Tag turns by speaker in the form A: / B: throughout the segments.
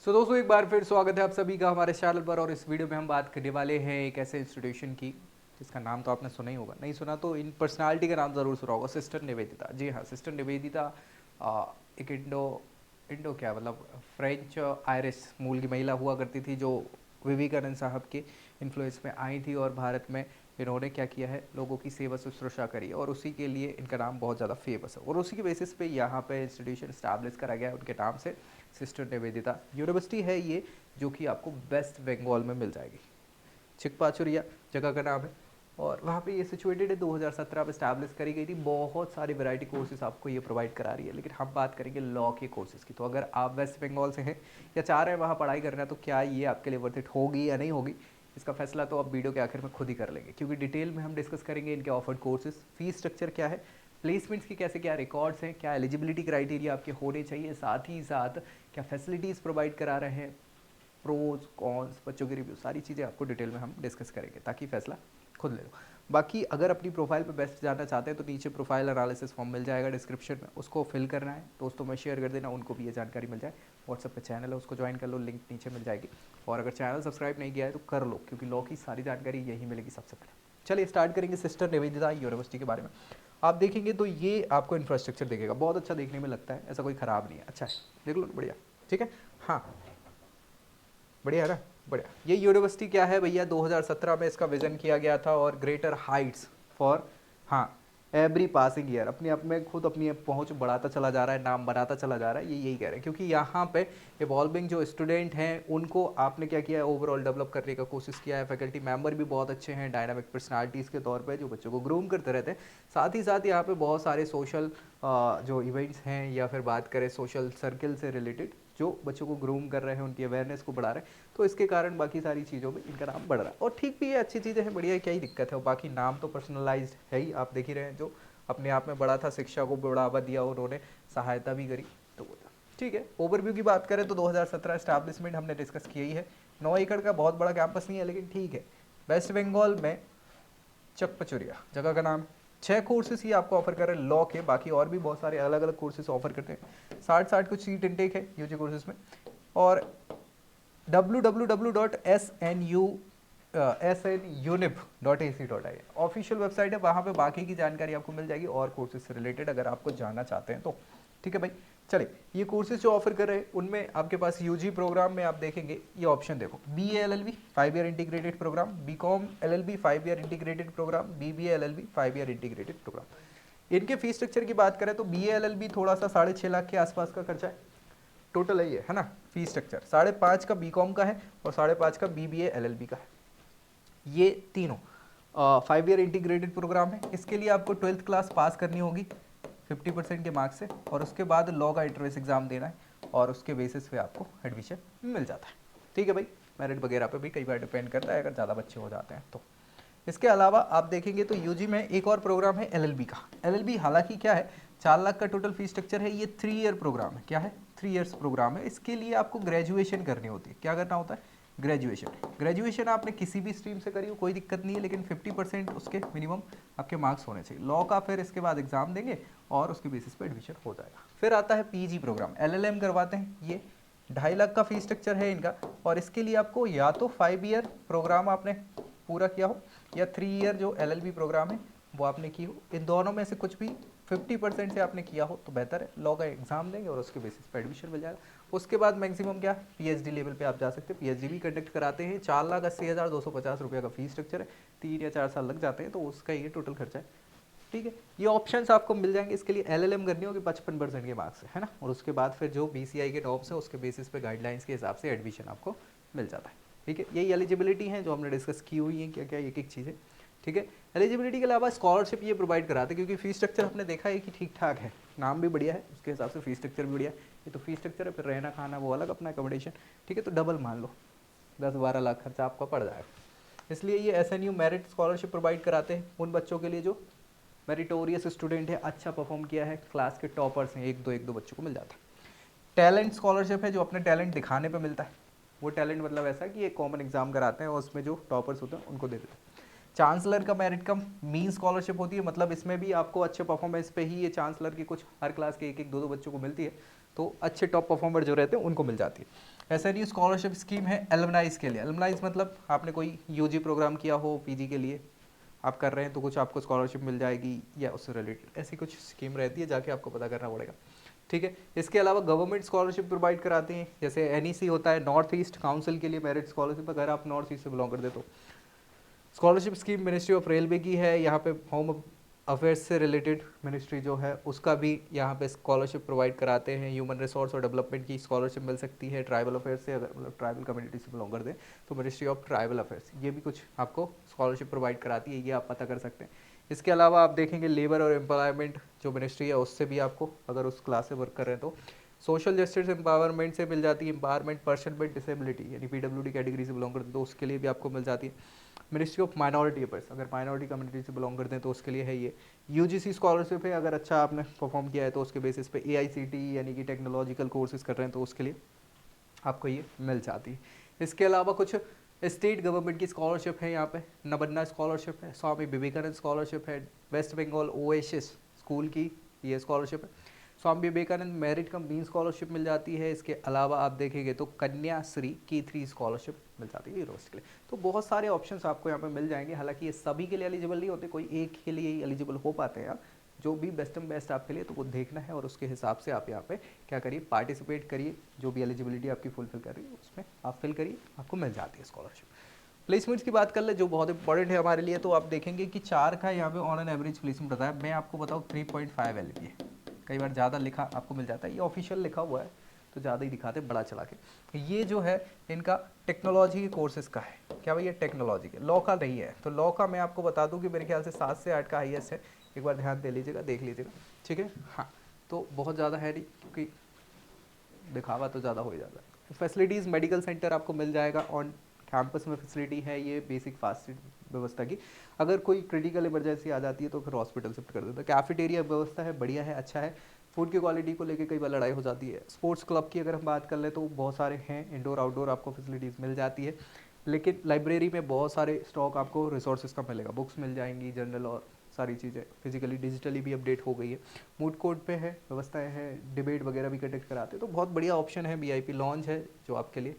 A: दोस्तों एक बार फिर स्वागत है आप सभी का हमारे चैनल पर। और इस वीडियो में हम बात करने वाले हैं एक ऐसे इंस्टीट्यूशन की जिसका नाम तो आपने सुना ही होगा, नहीं सुना तो इन पर्सनालिटी का नाम ज़रूर सुना होगा, सिस्टर निवेदिता। जी हाँ, सिस्टर निवेदिता एक इंडो इंडो क्या मतलब फ्रेंच आयरिश मूल की महिला हुआ करती थी, जो विवेकानंद साहब के इन्फ्लुएंस में आई थी और भारत में इन्होंने क्या किया है, लोगों की सेवा शुश्रूषा करी और उसी के लिए इनका नाम बहुत ज़्यादा फेमस है। और उसी के बेसिस पे यहाँ पे इंस्टीट्यूशन स्टैब्लिश करा गया है उनके नाम से, सिस्टर निवेदिता यूनिवर्सिटी है ये, जो कि आपको वेस्ट बंगाल में मिल जाएगी। चिकपाचुरिया जगह का नाम है और वहाँ पे ये सिचुएटेड है। 2017 में स्टैब्लिश करी गई थी। बहुत सारी वैरायटी कोर्सेज आपको ये प्रोवाइड करा रही है, लेकिन हम बात करेंगे लॉ के कोर्सेज की। तो अगर आप वेस्ट बंगाल से हैं या चाह रहे हैं वहाँ पढ़ाई करना, तो क्या ये आपके लिए वर्थ इट होगी या नहीं होगी, इसका फैसला तो आप वीडियो के आखिर में खुद ही कर लेंगे, क्योंकि डिटेल में हम डिस्कस करेंगे इनके ऑफर्ड कोर्सेज, फीस स्ट्रक्चर क्या है, प्लेसमेंट्स की कैसे क्या रिकॉर्ड्स हैं, क्या एलिजिबिलिटी क्राइटेरिया आपके होने चाहिए, साथ ही साथ क्या फैसिलिटीज़ प्रोवाइड करा रहे हैं, प्रोज कॉन्स, बच्चों की रिव्यू, सारी चीज़ें आपको डिटेल में हम डिस्कस करेंगे ताकि फैसला खुद ले लो। बाकी अगर अपनी प्रोफाइल पे बेस्ट जानना चाहते हैं तो नीचे प्रोफाइल एनालिसिस फॉर्म मिल जाएगा डिस्क्रिप्शन में, उसको फिल करना है, दोस्तों में शेयर कर देना, उनको भी ये जानकारी मिल जाए। व्हाट्सएप पे चैनल है, उसको ज्वाइन कर लो, लिंक नीचे मिल जाएगी। और अगर चैनल सब्सक्राइब नहीं किया है तो कर लो, क्योंकि लॉ की सारी जानकारी यही मिलेगी सबसे पहले। चलिए स्टार्ट करेंगे सिस्टर निवेदिता यूनिवर्सिटी के बारे में। आप देखेंगे तो ये आपको इंफ्रास्ट्रक्चर देखेगा, बहुत अच्छा देखने में लगता है, ऐसा कोई ख़राब नहीं है, अच्छा है, देख लो बढ़िया, ठीक है। हाँ बढ़िया है ना, बढ़िया। ये यूनिवर्सिटी क्या है भैया, 2017 में इसका विजन किया गया था और ग्रेटर हाइट्स फॉर हाँ एवरी पासिंग ईयर, अपने आप में खुद अपनी पहुंच बढ़ाता चला जा रहा है, नाम बनाता चला जा रहा है, ये यही कह रहे हैं। क्योंकि यहाँ पे इवॉल्विंग जो स्टूडेंट हैं उनको आपने क्या किया है, ओवरऑल डेवलप करने का कोशिश किया है। फैकल्टी मेंबर भी बहुत अच्छे हैं, डायनामिक पर्सनालिटीज़ के तौर पे जो बच्चों को ग्रूम करते रहते हैं। साथ ही साथ यहाँ पे बहुत सारे सोशल जो इवेंट्स हैं या फिर बात करें सोशल सर्कल से रिलेटेड, जो बच्चों को ग्रूम कर रहे हैं, उनकी अवेयरनेस को बढ़ा रहे हैं, तो इसके कारण बाकी सारी चीज़ों में इनका नाम बढ़ रहा है। और ठीक भी है, अच्छी चीज़ें हैं, बढ़िया है, क्या ही दिक्कत है। और बाकी नाम तो पर्सनलाइज्ड है ही, आप देख ही रहे हैं, जो अपने आप में बड़ा था, शिक्षा को बढ़ावा दिया, उन्होंने सहायता भी करी, तो वो था। ठीक है, ओवरव्यू की बात करें तो 2017 एस्टैब्लिशमेंट हमने डिस्कस किया ही है। 9 एकड़ का बहुत बड़ा कैंपस नहीं है, लेकिन ठीक है। वेस्ट बंगाल में चकपचुरिया जगह का नाम, 6 कोर्सेज ही आपको ऑफर कर रहे हैं लॉ के, बाकी और भी बहुत सारे अलग अलग कोर्सेज ऑफर करते हैं। 60 कुछ सीट इनटेक है यूजी कोर्सेज में। और www.snunip.ac.in ऑफिशियल वेबसाइट है, वहाँ पे बाकी की जानकारी आपको मिल जाएगी और कोर्सेज से रिलेटेड, अगर आपको जानना चाहते हैं तो। ठीक है भाई, चलिए ये कोर्सेज जो ऑफर कर रहे हैं उनमें आपके पास यूजी प्रोग्राम में आप देखेंगे ये ऑप्शन देखो, BA LLB 5 year integrated programme, BCom LLB 5 year integrated programme, BBA LLB 5 year integrated programme. इनके फीस स्ट्रक्चर की बात करें तो BA LLB थोड़ा सा 6.5 लाख के आसपास का खर्चा है टोटल है ना फीस स्ट्रक्चर। 5.5 का BCom का है और 5.5 का BBA LLB का है। ये तीनों 5 ईयर इंटीग्रेटेड प्रोग्राम है। इसके लिए आपको 12th क्लास पास करनी होगी 50% के मार्क्स से, और उसके बाद लॉ का एंट्रेंस एग्जाम देना है और उसके बेसिस पे आपको एडमिशन मिल जाता है। ठीक है भाई, मेरिट वगैरह पे भी कई बार डिपेंड करता है, अगर ज़्यादा बच्चे हो जाते हैं तो। इसके अलावा आप देखेंगे तो यूजी में एक और प्रोग्राम है LLB का। LLB हालांकि क्या है, 4 लाख का टोटल फीस स्ट्रक्चर है। ये 3 ईयर प्रोग्राम है, क्या है, 3 ईयर्स प्रोग्राम है। इसके लिए आपको ग्रेजुएशन करनी होती है। क्या करना होता है, ग्रेजुएशन। ग्रेजुएशन आपने किसी भी स्ट्रीम से करी हो कोई दिक्कत नहीं है, लेकिन 50% उसके मिनिमम आपके मार्क्स होने चाहिए। लॉ का फिर इसके बाद एग्जाम देंगे और उसके बेसिस पे एडमिशन हो जाएगा। फिर आता है PG प्रोग्राम, LLM करवाते हैं। ये 2.5 लाख का फीस स्ट्रक्चर है इनका, और इसके लिए आपको या तो 5 ईयर प्रोग्राम आपने पूरा किया हो या 3 ईयर जो LLB प्रोग्राम है वो आपने की हो। इन दोनों में से कुछ भी 50% से आपने किया हो तो बेहतर है। लॉ का एग्जाम देंगे और उसके बेसिस पे एडमिशन मिल जाएगा। उसके बाद मैक्सिमम क्या, PhD लेवल पे आप जा सकते हैं। PhD भी कंडक्ट कराते हैं। 4,80,250 रुपये का फीस स्ट्रक्चर है, 3 या 4 साल लग जाते हैं, तो उसका ये टोटल खर्चा है। ठीक है, ये ऑप्शंस आपको मिल जाएंगे। इसके लिए LLM करनी होगी 55% के मार्क्स से, है ना। और उसके बाद फिर जो BCI के नॉर्म्स है उसके बेसिस पे गाइडलाइंस के हिसाब से एडमिशन आपको मिल जाता है। ठीक है, यही एलिजिबिलिटी है जो हमने डिस्कस की हुई है, क्या क्या एक एक चीज़ें। ठीक है, एलिजिबिलिटी के अलावा स्कॉलरशिप ये प्रोवाइड कराते हैं, क्योंकि फीस स्ट्रक्चर हमने देखा है कि ठीक ठाक है, नाम भी बढ़िया है, उसके हिसाब से फीस स्ट्रक्चर भी बढ़िया है। ये तो फीस स्ट्रक्चर है, फिर रहना खाना वो अलग, अपना अकोमोडेशन। ठीक है, तो डबल मान लो 10-12 लाख खर्चा आपका पड़ जाएगा। इसलिए ये SNU मेरिट स्कॉलरशिप प्रोवाइड कराते हैं उन बच्चों के लिए जो मेरिटोरियस स्टूडेंट है, अच्छा परफॉर्म किया है, क्लास के टॉपर्स हैं, एक दो बच्चों को मिल जाता है। टैलेंट स्कॉलरशिप है, जो अपने टैलेंट दिखाने पे मिलता है। वो टैलेंट मतलब ऐसा कि एक कॉमन एग्जाम कराते हैं और उसमें जो टॉपर्स होते हैं उनको दे देते हैं। चांसलर का मेरिट कम मीन स्कॉलरशिप होती है, मतलब इसमें भी आपको अच्छे परफॉर्मेंस पे ही ये चांसलर की कुछ हर क्लास के एक दो बच्चों को मिलती है। तो अच्छे टॉप परफॉर्मर जो रहते हैं उनको मिल जाती है। ऐसा नहीं स्कॉलरशिप स्कीम है एलुमनाइज के लिए। एलुमनाइज मतलब आपने कोई यूजी प्रोग्राम किया हो, पीजी के लिए आप कर रहे हैं तो कुछ आपको स्कॉलरशिप मिल जाएगी या उससे रिलेटेड ऐसी कुछ स्कीम रहती है, जाके आपको पता करना पड़ेगा, ठीक है। इसके अलावा गवर्नमेंट स्कॉलरशिप प्रोवाइड कराती हैं, जैसे एनईसी होता है, नॉर्थ ईस्ट काउंसिल के लिए मेरिट स्कॉलरशिप, अगर आप नॉर्थ ईस्ट से बिलोंग करते तो। Scholarship scheme ministry of railway की है, यहाँ पे होम अफेयर्स से रिलेटेड मिनिस्ट्री जो है उसका भी यहाँ पे स्कॉलरशिप प्रोवाइड कराते हैं। ह्यूमन रिसोर्स और डेवलपमेंट की स्कॉलरशिप मिल सकती है। ट्राइबल अफेयर्स से अगर मतलब ट्राइबल कम्युनिटी से बिलोंग करते हैं तो मिनिस्ट्री ऑफ ट्राइबल अफेयर्स ये भी कुछ आपको स्कॉलरशिप प्रोवाइड कराती है, ये आप पता कर सकते हैं। इसके अलावा आप देखेंगे लेबर और एम्प्लॉयमेंट जो मिनिस्ट्री है उससे भी आपको, अगर उस क्लास से वर्क कर रहे हैं तो सोशल जस्टिस एम्पावरमेंट से मिल जाती है। एम्पावरमेंट पर्सन विद डिसेबिलिटी यानी पीडब्ल्यूडी कैटेगरी से बिलोंग करते हैं तो उसके लिए भी आपको मिल जाती है। मिनिस्ट्री ऑफ माइनॉरिटी अफेयर्स, अगर माइनॉरिटी कम्युनिटी से बिलोंग करते हैं तो उसके लिए है ये। यूजीसी स्कॉलरशिप है, अगर अच्छा आपने परफॉर्म किया है तो उसके बेसिस पे एआईसीटी यानी कि टेक्नोलॉजिकल कोर्सेज कर रहे हैं तो उसके लिए आपको ये मिल जाती है। इसके अलावा कुछ स्टेट गवर्नमेंट की स्कॉलरशिप है, यहाँ पे नबन्ना स्कॉलरशिप है, स्वामी विवेकानंद स्कॉलरशिप है, वेस्ट बंगाल ओएसिस स्कूल की ये स्कॉलरशिप है, स्वामी विवेकानंद मेरिट कम मीन स्कॉलरशिप मिल जाती है। इसके अलावा आप देखेंगे तो कन्याश्री की 3 स्कॉलरशिप मिल जाती है यूनिवर्सिटी के लिए। तो बहुत सारे ऑप्शंस आपको यहाँ पे मिल जाएंगे, हालांकि ये सभी के लिए एलिजिबल नहीं होते, कोई एक के लिए ही एलिजिबल हो पाते हैं। जो भी बेस्ट एंड बेस्ट आपके लिए तो वो देखना है और उसके हिसाब से आप यहाँ पे क्या करिए, पार्टिसिपेट करिए, जो भी एलिजिबिलिटी आपकी फुलफिल कर रही है उसमें आप फिल करिए, आपको मिल जाती है स्कॉलरशिप। प्लेसमेंट्स की बात कर ले जो बहुत इंपॉर्टेंट है हमारे लिए, तो आप देखेंगे कि 4 का यहाँ पे ऑन एन एवरेज प्लेसमेंट बताया, मैं आपको बताऊँ 3.5 LPA, कई बार ज़्यादा लिखा आपको मिल जाता है, ये ऑफिशियल लिखा हुआ है तो ज़्यादा ही दिखाते बड़ा चला के। ये जो है इनका टेक्नोलॉजी के कोर्सेज का है, क्या भाई ये टेक्नोलॉजी के, लॉ का नहीं है। तो लॉ का मैं आपको बता दूं कि मेरे ख्याल से 7 से 8 का हाईएस्ट है, एक बार ध्यान दे लीजिएगा, देख लीजिएगा, ठीक है। हाँ तो बहुत ज़्यादा है नहीं क्योंकि दिखावा तो ज़्यादा हो ही जाता है। फैसिलिटीज़ मेडिकल सेंटर आपको मिल जाएगा, ऑन कैंपस में फैसिलिटी है ये बेसिक फास्ट व्यवस्था की। अगर कोई क्रिटिकल इमरजेंसी आ जाती है तो फिर हॉस्पिटल शिफ्ट कर देता है। कैफेटेरिया व्यवस्था है, बढ़िया है, अच्छा है। फूड की क्वालिटी को लेकर कई बार लड़ाई हो जाती है। स्पोर्ट्स क्लब की अगर हम बात कर ले तो बहुत सारे हैं, इंडोर आउटडोर आपको फैसिलिटीज़ मिल जाती है। लेकिन लाइब्रेरी में बहुत सारे स्टॉक आपको रिसोर्सेज का मिलेगा, बुक्स मिल जाएंगी, जर्नल और सारी चीज़ें फिजिकली डिजिटली भी अपडेट हो गई है। मूड कोर्ट पे है, व्यवस्थाएं हैं, डिबेट वगैरह भी कंडक्ट कराते हैं, तो बहुत बढ़िया ऑप्शन है। VIP लॉन्च है जो आपके लिए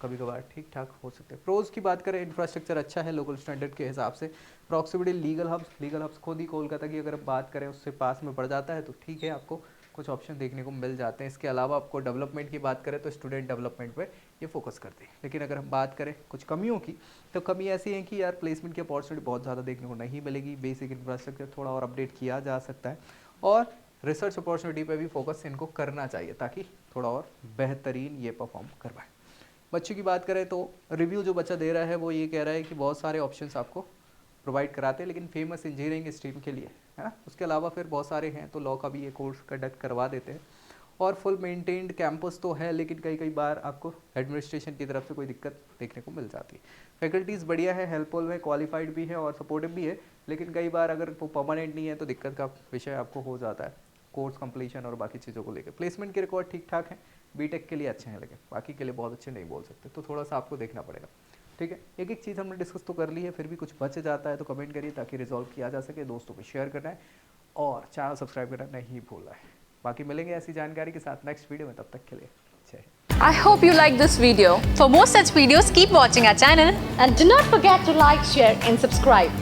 A: कभी कभार ठीक ठाक हो सकते हैं। प्रोज की बात करें, इंफ्रास्ट्रक्चर अच्छा है लोकल स्टैंडर्ड के हिसाब से। प्रॉक्सिमिटी लीगल हब्स खुद ही कोलकाता की अगर बात करें उससे पास में पड़ जाता है तो ठीक है, आपको कुछ ऑप्शन देखने को मिल जाते हैं। इसके अलावा आपको डेवलपमेंट की बात करें तो स्टूडेंट डेवलपमेंट पे ये फोकस करते हैं। लेकिन अगर हम बात करें कुछ कमियों की, तो कमी ऐसी है कि यार प्लेसमेंट की अपॉर्चुनिटी बहुत ज़्यादा देखने को नहीं मिलेगी। बेसिक इंफ्रास्ट्रक्चर थोड़ा और अपडेट किया जा सकता है और रिसर्च अपॉर्चुनिटी पे भी फोकस इनको करना चाहिए ताकि थोड़ा और बेहतरीन ये परफॉर्म कर पाए। बच्चों की बात करें तो रिव्यू जो बच्चा दे रहा है वो ये कह रहा है कि बहुत सारे ऑप्शंस आपको प्रोवाइड कराते हैं, लेकिन फेमस इंजीनियरिंग स्ट्रीम के लिए, है ना। उसके अलावा फिर बहुत सारे हैं तो लॉ का भी ये कोर्स कंडक्ट करवा देते हैं। और फुल मेंटेन्ड कैंपस तो है, लेकिन कई बार आपको एडमिनिस्ट्रेशन की तरफ से कोई दिक्कत देखने को मिल जाती है। फैकल्टीज़ बढ़िया है, हेल्पफुल है, क्वालिफाइड भी है और सपोर्टिव भी है, लेकिन कई बार अगर वो परमानेंट नहीं है तो दिक्कत का विषय आपको हो जाता है कोर्स कंप्लीशन और बाकी चीज़ों को लेकर। प्लेसमेंट के रिकॉर्ड ठीक ठाक है, बीटेक के लिए अच्छे हैं, लेकिन बाकी के लिए बहुत अच्छे नहीं बोल सकते, तो थोड़ा सा आपको देखना पड़ेगा, ठीक है। एक चीज़ हमने डिस्कस तो कर ली है, फिर भी कुछ बच जाता है तो कमेंट करिए ताकि रिजॉल्व किया जा सके। दोस्तों को शेयर करना है और चैनल सब्सक्राइब करना नहीं भूलना है। बाकी मिलेंगे ऐसी जानकारी के साथ नेक्स्ट वीडियो में, तब तक के लिए जय Hind.
B: I hope you like this video. For more such videos, keep watching our channel
C: and do not forget to like, share and subscribe.